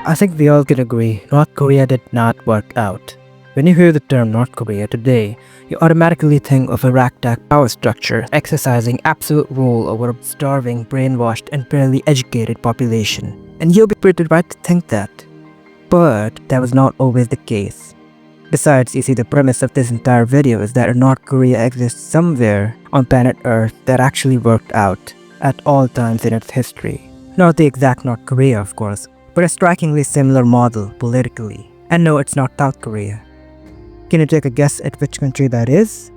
I think we all can agree North Korea did not work out. When you hear the term North Korea today, you automatically think of a ragtag power structure exercising absolute rule over a starving, brainwashed, and barely educated population. And you'll be pretty right to think that. But that was not always the case. Besides, you see, the premise of this entire video is that a North Korea exists somewhere on planet Earth that actually worked out at all times in its history. Not the exact North Korea, of course, but a strikingly similar model politically. And no, it's not South Korea. Can you take a guess at which country that is?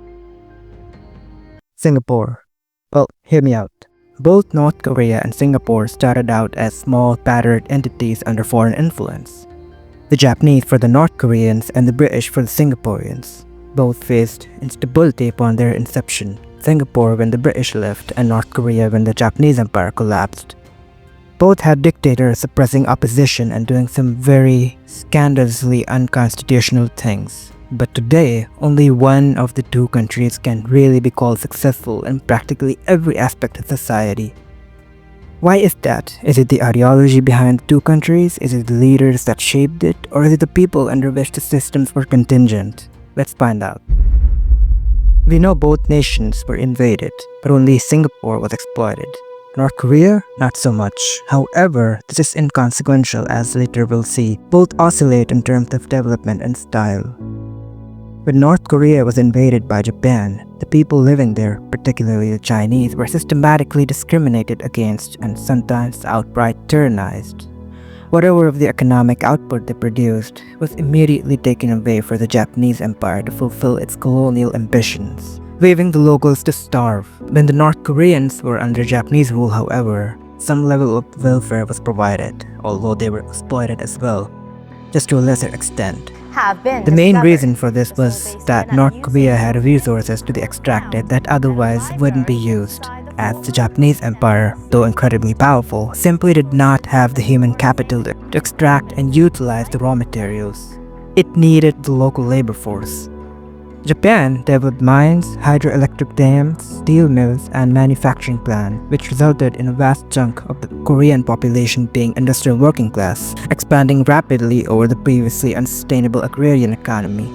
Singapore. Well, hear me out. Both North Korea and Singapore started out as small, battered entities under foreign influence. The Japanese for the North Koreans and the British for the Singaporeans. Both faced instability upon their inception. Singapore when the British left and North Korea when the Japanese Empire collapsed. Both had dictators suppressing opposition and doing some very scandalously unconstitutional things. But today, only one of the two countries can really be called successful in practically every aspect of society. Why is that? Is it the ideology behind the two countries? Is it the leaders that shaped it? Or is it the people under which the systems were contingent? Let's find out. We know both nations were invaded, but only Singapore was exploited. North Korea? Not so much. However, this is inconsequential as later we'll see. Both oscillate in terms of development and style. When North Korea was invaded by Japan, the people living there, particularly the Chinese, were systematically discriminated against and sometimes outright tyrannized. Whatever of the economic output they produced was immediately taken away for the Japanese Empire to fulfill its colonial ambitions, leaving the locals to starve. When the North Koreans were under Japanese rule, however, some level of welfare was provided, although they were exploited as well, just to a lesser extent. The main reason for this was that North Korea had resources to be extracted that otherwise wouldn't be used, as the Japanese Empire, though incredibly powerful, simply did not have the human capital to extract and utilize the raw materials. It needed the local labor force. Japan developed mines, hydroelectric dams, steel mills, and manufacturing plants, which resulted in a vast chunk of the Korean population being industrial working class, expanding rapidly over the previously unsustainable agrarian economy.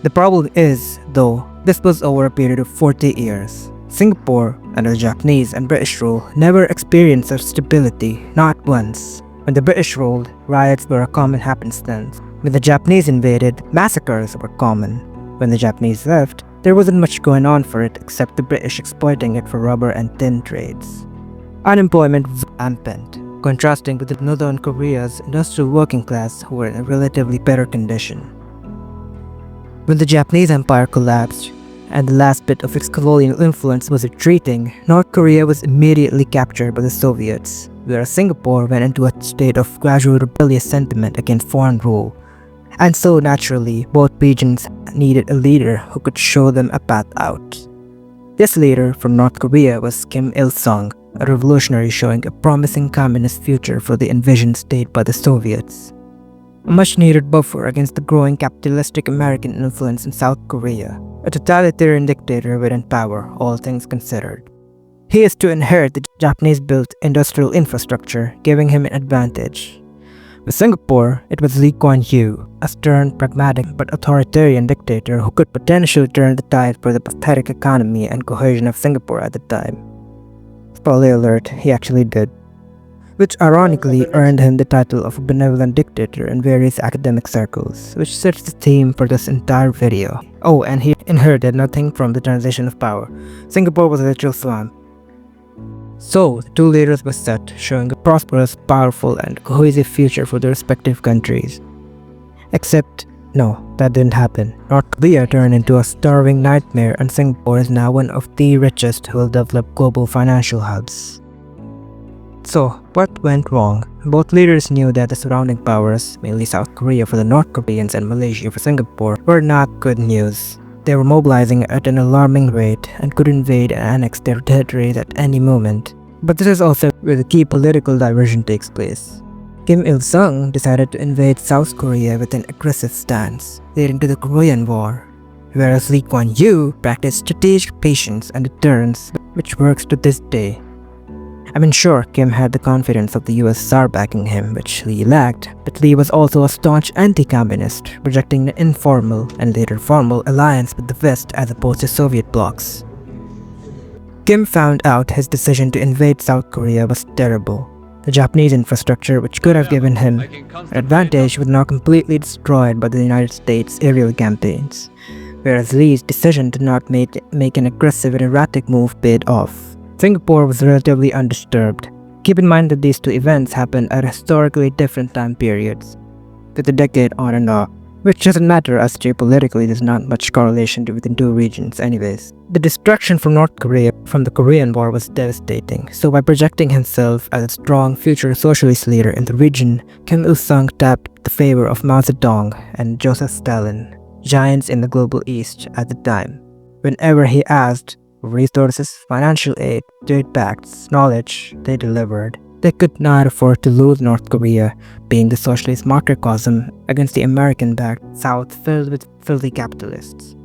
The problem is, though, this was over a period of 40 years. Singapore, under Japanese and British rule, never experienced such stability, not once. When the British ruled, riots were a common happenstance. When the Japanese invaded, massacres were common. When the Japanese left, there wasn't much going on for it except the British exploiting it for rubber and tin trades. Unemployment was rampant, contrasting with the Northern Korea's industrial working class who were in a relatively better condition. When the Japanese Empire collapsed, and the last bit of its colonial influence was retreating, North Korea was immediately captured by the Soviets, whereas Singapore went into a state of gradual rebellious sentiment against foreign rule. And so naturally, both regions needed a leader who could show them a path out. This leader from North Korea was Kim Il-sung, a revolutionary showing a promising communist future for the envisioned state by the Soviets. A much-needed buffer against the growing capitalistic American influence in South Korea, a totalitarian dictator within power, all things considered. He is to inherit the Japanese-built industrial infrastructure, giving him an advantage. With Singapore, it was Lee Kuan Yew, a stern, pragmatic but authoritarian dictator who could potentially turn the tide for the pathetic economy and cohesion of Singapore at the time. Spoiler alert, he actually did. Which ironically earned him the title of a benevolent dictator in various academic circles, which sets the theme for this entire video. Oh, and he inherited nothing from the transition of power. Singapore was a literal swamp. So, the two leaders were set, showing a prosperous, powerful, and cohesive future for their respective countries. Except, no, that didn't happen. North Korea turned into a starving nightmare and Singapore is now one of the richest well-developed global financial hubs. So, what went wrong? Both leaders knew that the surrounding powers, mainly South Korea for the North Koreans and Malaysia for Singapore, were not good news. They were mobilizing at an alarming rate and could invade and annex their territories at any moment. But this is also where the key political diversion takes place. Kim Il-sung decided to invade South Korea with an aggressive stance, leading to the Korean War, whereas Lee Kuan Yew practiced strategic patience and deterrence, which works to this day. I mean, sure, Kim had the confidence of the USSR backing him, which Lee lacked, but Lee was also a staunch anti-communist, projecting the informal and later formal alliance with the West as opposed to Soviet blocs. Kim found out his decision to invade South Korea was terrible. The Japanese infrastructure, which could have given him an advantage, was now completely destroyed by the United States' aerial campaigns, whereas Lee's decision to not make an aggressive and erratic move paid off. Singapore was relatively undisturbed. Keep in mind that these two events happened at historically different time periods, with a decade on and off, which doesn't matter as geopolitically there's not much correlation between the two regions anyways. The destruction from North Korea from the Korean War was devastating, so by projecting himself as a strong future socialist leader in the region, Kim Il-sung tapped the favor of Mao Zedong and Joseph Stalin, giants in the global East at the time. Whenever he asked for resources, financial aid, trade pacts, knowledge, they delivered. They could not afford to lose North Korea, being the socialist microcosm, against the American-backed South filled with filthy capitalists.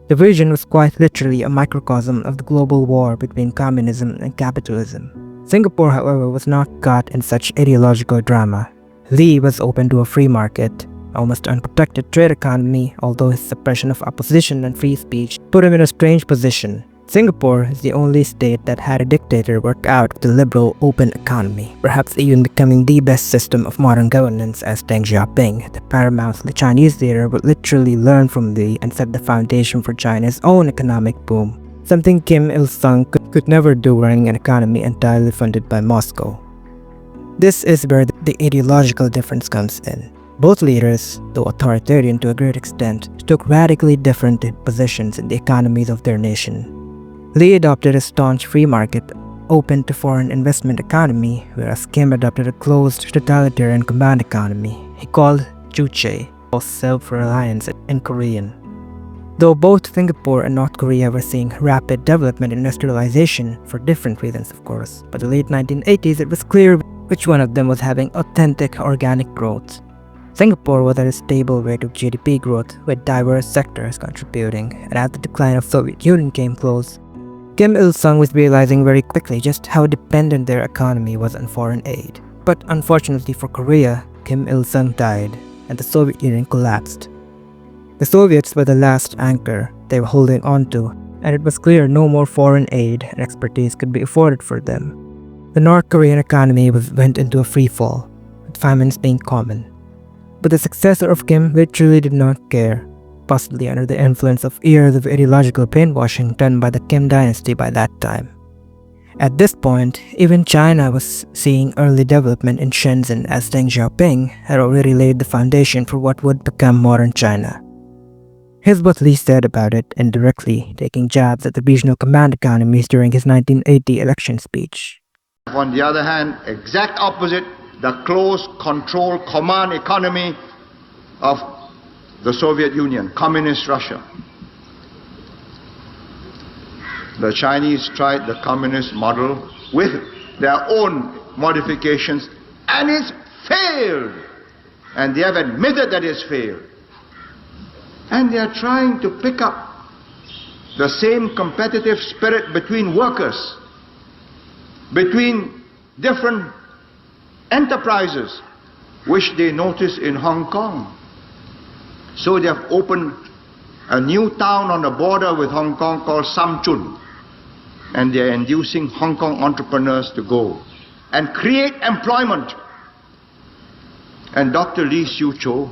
The region was quite literally a microcosm of the global war between communism and capitalism. Singapore, however, was not caught in such ideological drama. Lee was open to a free market, almost unprotected trade economy, although his suppression of opposition and free speech put him in a strange position. Singapore is the only state that had a dictator work out with a liberal, open economy, perhaps even becoming the best system of modern governance as Deng Xiaoping, the paramount Chinese leader, would literally learn from Lee and set the foundation for China's own economic boom, something Kim Il-sung could never do running an economy entirely funded by Moscow. This is where the ideological difference comes in. Both leaders, though authoritarian to a great extent, took radically different positions in the economies of their nation. Lee adopted a staunch free market, open to foreign investment economy, whereas Kim adopted a closed, totalitarian command economy. He called Juche, or self-reliance in Korean. Though both Singapore and North Korea were seeing rapid development in industrialization, for different reasons of course, by the late 1980s it was clear which one of them was having authentic organic growth. Singapore was at a stable rate of GDP growth, with diverse sectors contributing, and as the decline of Soviet Union came close, Kim Il-sung was realizing very quickly just how dependent their economy was on foreign aid. But unfortunately for Korea, Kim Il-sung died, and the Soviet Union collapsed. The Soviets were the last anchor they were holding on to, and it was clear no more foreign aid and expertise could be afforded for them. The North Korean economy went into a free fall, with famines being common. But the successor of Kim literally did not care, possibly under the influence of years of ideological brainwashing done by the Kim dynasty by that time. At this point, even China was seeing early development in Shenzhen, as Deng Xiaoping had already laid the foundation for what would become modern China. Here's what Lee said about it indirectly, taking jabs at the regional command economies during his 1980 election speech. On the other hand, exact opposite, the close control command economy of the Soviet Union, Communist Russia. The Chinese tried the communist model with their own modifications, and it's failed. And they have admitted that it's failed. And they are trying to pick up the same competitive spirit between workers, between different enterprises, which they notice in Hong Kong. So they have opened a new town on the border with Hong Kong called Sam Chun, and they are inducing Hong Kong entrepreneurs to go and create employment. And Dr. Lee Siew Cho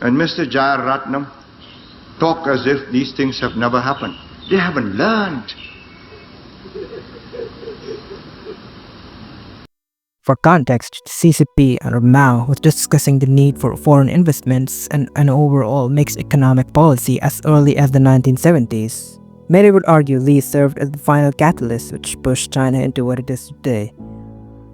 and Mr. Jayaratnam talk as if these things have never happened. They haven't learned. For context, the CCP under Mao was discussing the need for foreign investments and an overall mixed economic policy as early as the 1970s. Many would argue Lee served as the final catalyst which pushed China into what it is today.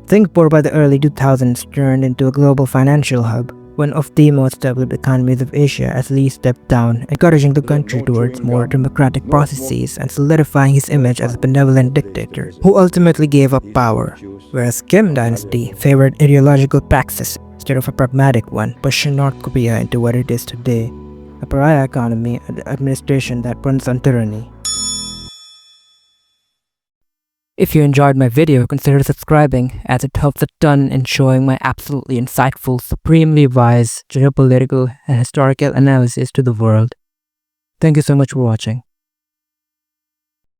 Singapore by the early 2000s turned into a global financial hub, one of the most developed economies of Asia, as Lee stepped down, encouraging the country towards more democratic processes and solidifying his image as a benevolent dictator, who ultimately gave up power, whereas Kim dynasty favored ideological praxis instead of a pragmatic one, pushing North Korea into what it is today, a pariah economy and administration that runs on tyranny. If you enjoyed my video, consider subscribing, as it helps a ton in showing my absolutely insightful, supremely wise geopolitical and historical analysis to the world. Thank you so much for watching.